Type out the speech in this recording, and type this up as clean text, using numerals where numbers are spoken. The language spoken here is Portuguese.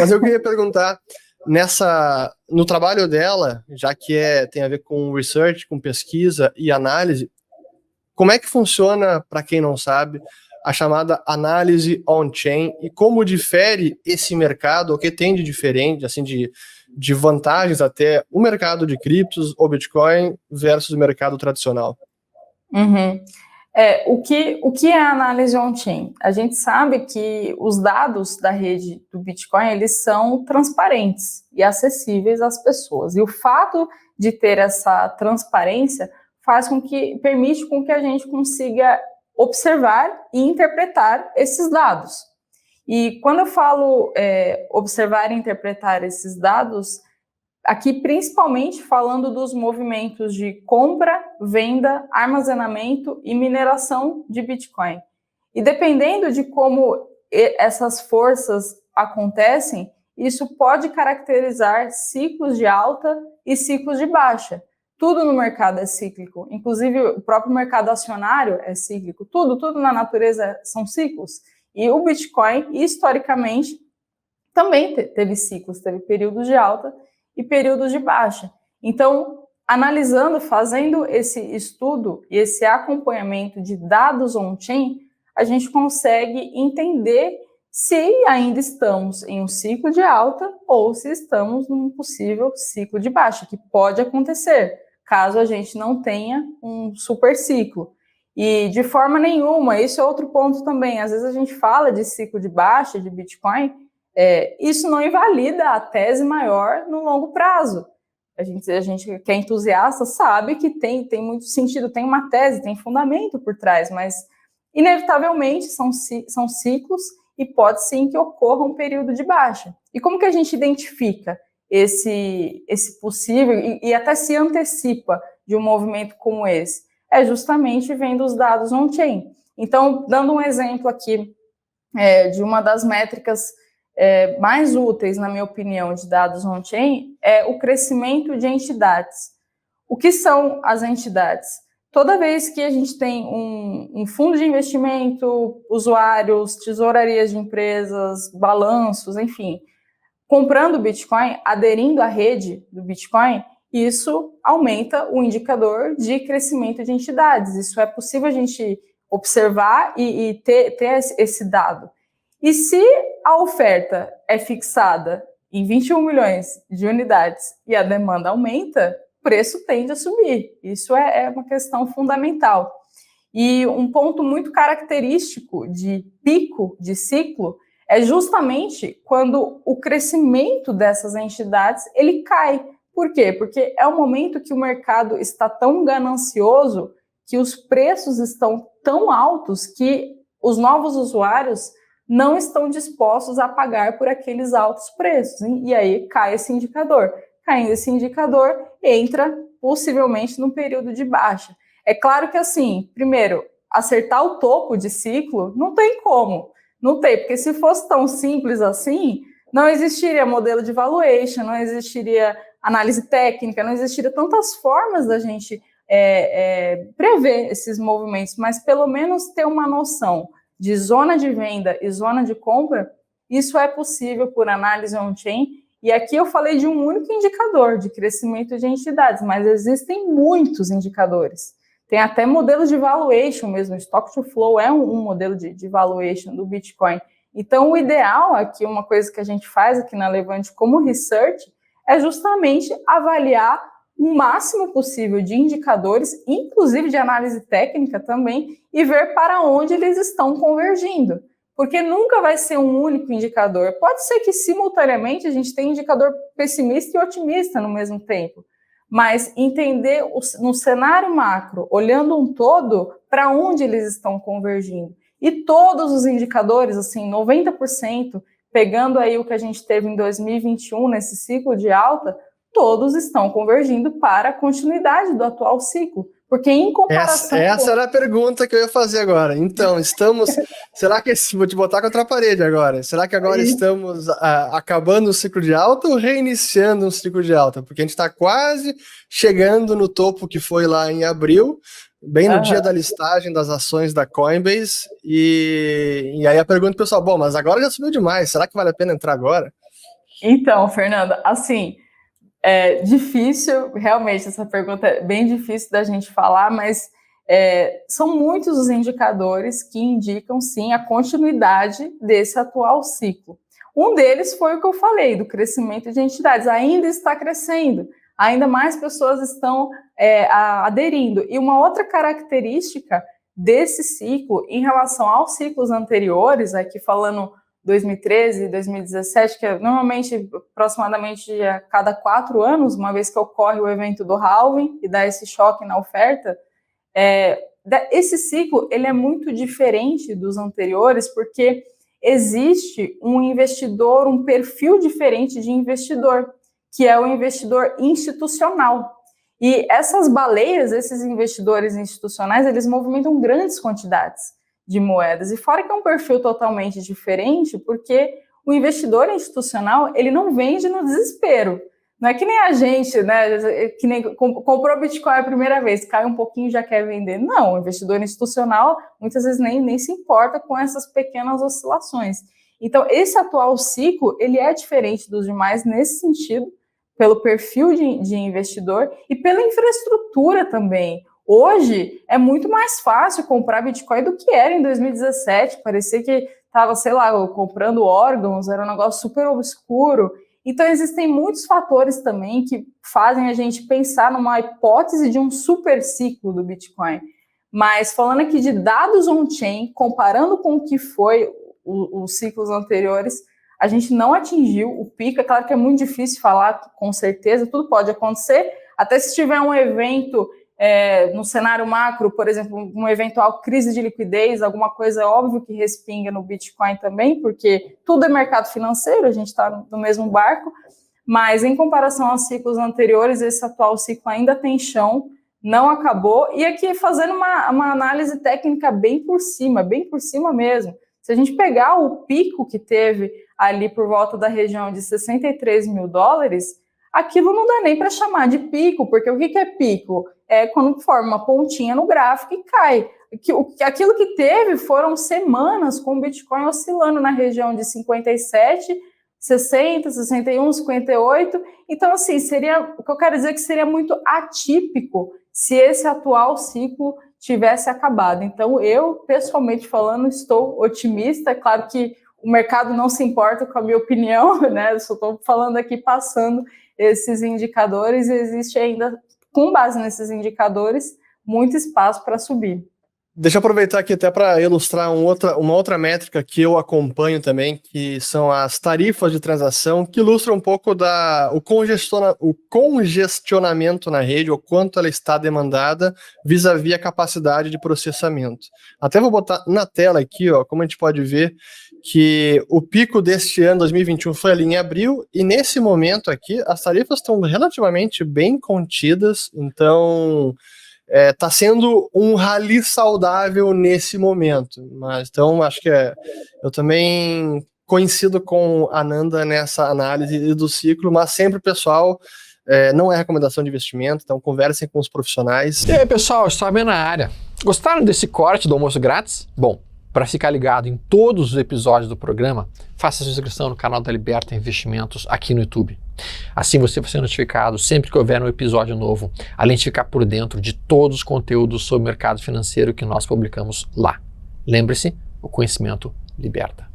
Mas eu queria perguntar, no trabalho dela, já que tem a ver com research, com pesquisa e análise, como é que funciona, para quem não sabe, a chamada análise on-chain e como difere esse mercado, o que tem de diferente, assim, de vantagens até o mercado de criptos ou Bitcoin versus o mercado tradicional? Uhum. O que é a análise on-chain? A gente sabe que os dados da rede do Bitcoin, eles são transparentes e acessíveis às pessoas. E o fato de ter essa transparência permite com que a gente consiga observar e interpretar esses dados. E quando eu falo observar e interpretar esses dados, aqui principalmente falando dos movimentos de compra, venda, armazenamento e mineração de Bitcoin. E dependendo de como essas forças acontecem, isso pode caracterizar ciclos de alta e ciclos de baixa. Tudo no mercado é cíclico, inclusive o próprio mercado acionário é cíclico, tudo na natureza são ciclos. E o Bitcoin, historicamente, também teve ciclos, teve períodos de alta e períodos de baixa. Então, analisando, fazendo esse estudo e esse acompanhamento de dados on-chain, a gente consegue entender se ainda estamos em um ciclo de alta ou se estamos num possível ciclo de baixa, que pode acontecer, caso a gente não tenha um super ciclo. E de forma nenhuma, esse é outro ponto também, às vezes a gente fala de ciclo de baixa de Bitcoin, isso não invalida a tese maior no longo prazo. A gente que é entusiasta sabe que tem muito sentido, tem uma tese, tem fundamento por trás, mas inevitavelmente são ciclos e pode sim que ocorra um período de baixa. E como que a gente identifica esse possível e até se antecipa de um movimento como esse? É justamente vendo os dados on-chain. Então, dando um exemplo aqui de uma das métricas mais úteis, na minha opinião, de dados on-chain, é o crescimento de entidades. O que são as entidades? Toda vez que a gente tem um fundo de investimento, usuários, tesourarias de empresas, balanços, enfim, comprando Bitcoin, aderindo à rede do Bitcoin, isso aumenta o indicador de crescimento de entidades. Isso é possível a gente observar e ter esse dado. E se a oferta é fixada em 21 milhões de unidades e a demanda aumenta, o preço tende a subir. Isso é uma questão fundamental. E um ponto muito característico de pico de ciclo é justamente quando o crescimento dessas entidades ele cai. Por quê? Porque é um momento que o mercado está tão ganancioso que os preços estão tão altos que os novos usuários não estão dispostos a pagar por aqueles altos preços. E aí cai esse indicador. Caindo esse indicador, entra possivelmente num período de baixa. É claro que, assim, primeiro, acertar o topo de ciclo não tem como. Não tem, porque se fosse tão simples assim, não existiria modelo de valuation, não existiria análise técnica, não existiria tantas formas da gente prever esses movimentos, mas pelo menos ter uma noção de zona de venda e zona de compra, isso é possível por análise on-chain. E aqui eu falei de um único indicador de crescimento de entidades, mas existem muitos indicadores. Tem até modelos de valuation mesmo, Stock to Flow é um modelo de valuation do Bitcoin. Então, o ideal aqui, uma coisa que a gente faz aqui na Levante como research, é justamente avaliar o máximo possível de indicadores, inclusive de análise técnica também, e ver para onde eles estão convergindo. Porque nunca vai ser um único indicador. Pode ser que, simultaneamente, a gente tenha indicador pessimista e otimista no mesmo tempo. Mas entender no cenário macro, olhando um todo, para onde eles estão convergindo. E todos os indicadores, assim, 90%, pegando aí o que a gente teve em 2021, nesse ciclo de alta, todos estão convergindo para a continuidade do atual ciclo. Porque em comparação... Essa era a pergunta que eu ia fazer agora. Então, será que... Vou te botar contra a parede agora. Será que agora estamos acabando o ciclo de alta ou reiniciando um ciclo de alta? Porque a gente está quase chegando no topo que foi lá em abril, bem no dia da listagem das ações da Coinbase. E aí a pergunta pessoal, bom, mas agora já subiu demais. Será que vale a pena entrar agora? Então, Fernanda, assim, é difícil, realmente, essa pergunta é bem difícil da gente falar, mas são muitos os indicadores que indicam, sim, a continuidade desse atual ciclo. Um deles foi o que eu falei, do crescimento de entidades. Ainda está crescendo, ainda mais pessoas estão aderindo. E uma outra característica desse ciclo, em relação aos ciclos anteriores, aqui falando 2013 e 2017, que é normalmente, aproximadamente a cada 4 anos, uma vez que ocorre o evento do halving e dá esse choque na oferta, esse ciclo ele é muito diferente dos anteriores, porque existe um investidor, um perfil diferente de investidor, que é o investidor institucional. E essas baleias, esses investidores institucionais, eles movimentam grandes quantidades de moedas. E fora que é um perfil totalmente diferente, porque o investidor institucional, ele não vende no desespero. Não é que nem a gente, né, que nem comprou Bitcoin a primeira vez, cai um pouquinho e já quer vender. Não, o investidor institucional muitas vezes nem se importa com essas pequenas oscilações. Então, esse atual ciclo, ele é diferente dos demais nesse sentido, pelo perfil de investidor e pela infraestrutura também. Hoje, é muito mais fácil comprar Bitcoin do que era em 2017. Parecia que estava, sei lá, comprando órgãos, era um negócio super obscuro. Então, existem muitos fatores também que fazem a gente pensar numa hipótese de um super ciclo do Bitcoin. Mas, falando aqui de dados on-chain, comparando com o que foi os ciclos anteriores, a gente não atingiu o pico. É claro que é muito difícil falar com certeza, tudo pode acontecer, até se tiver um evento no cenário macro, por exemplo, uma eventual crise de liquidez, alguma coisa, óbvio que respinga no Bitcoin também, porque tudo é mercado financeiro, a gente está no mesmo barco, mas em comparação aos ciclos anteriores, esse atual ciclo ainda tem chão, não acabou, e aqui fazendo uma análise técnica bem por cima mesmo. Se a gente pegar o pico que teve ali por volta da região de $63 mil, aquilo não dá nem para chamar de pico, porque o que é pico? É quando forma uma pontinha no gráfico e cai. Aquilo que teve foram semanas com o Bitcoin oscilando na região de 57, 60, 61, 58. Então, assim, o que eu quero dizer é que seria muito atípico se esse atual ciclo tivesse acabado. Então, eu, pessoalmente falando, estou otimista. É claro que o mercado não se importa com a minha opinião, né? Eu só estou falando aqui, passando esses indicadores, e existe ainda, com base nesses indicadores, muito espaço para subir. Deixa eu aproveitar aqui até para ilustrar uma outra métrica que eu acompanho também, que são as tarifas de transação, que ilustram um pouco o congestionamento na rede, o quanto ela está demandada vis-à-vis a capacidade de processamento. Até vou botar na tela aqui, ó, como a gente pode ver, que o pico deste ano, 2021, foi ali em abril, e nesse momento aqui, as tarifas estão relativamente bem contidas, então está sendo um rally saudável nesse momento. Mas então, acho que eu também coincido com a Nanda nessa análise do ciclo, mas sempre, pessoal, não é recomendação de investimento, então conversem com os profissionais. E aí, pessoal, Estávio na área. Gostaram desse corte do almoço grátis? Bom, para ficar ligado em todos os episódios do programa, faça sua inscrição no canal da Liberta Investimentos aqui no YouTube. Assim você vai ser notificado sempre que houver um episódio novo, além de ficar por dentro de todos os conteúdos sobre o mercado financeiro que nós publicamos lá. Lembre-se, o conhecimento liberta.